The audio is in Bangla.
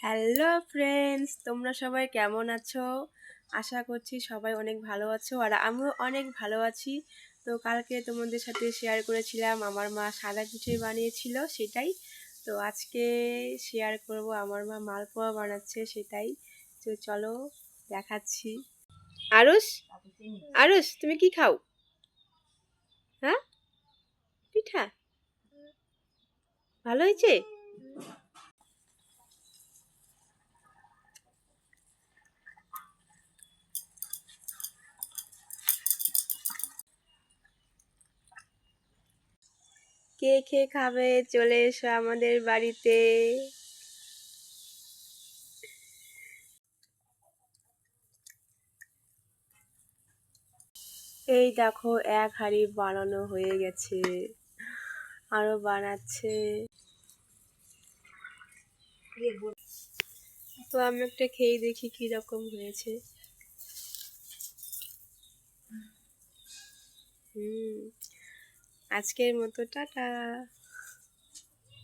হ্যালো ফ্রেন্ডস, তোমরা সবাই কেমন আছো? আশা করছি সবাই অনেক ভালো আছো আর আমিও অনেক ভালো আছি। তো কালকে তোমাদের সাথে শেয়ার করেছিলাম আমার মা সাদা পিঠে বানিয়েছিল, সেটাই তো আজকে শেয়ার করব। আমার মা মালপোয়া বানাচ্ছে, সেটাই। তো চলো দেখাচ্ছি। আরুষ, আরুষ তুমি কি খাও? হ্যাঁ, পিঠা ভালো হয়েছে। কে কে খাবে চলে এসো আমাদের বাড়িতে। এই দেখো, এক হাঁড়ি বানানো হয়ে গেছে, আরো বানাচ্ছে। তো আমি একটা খেয়ে দেখি কি রকম হয়েছে। হুম, আজকের মতো টাটা।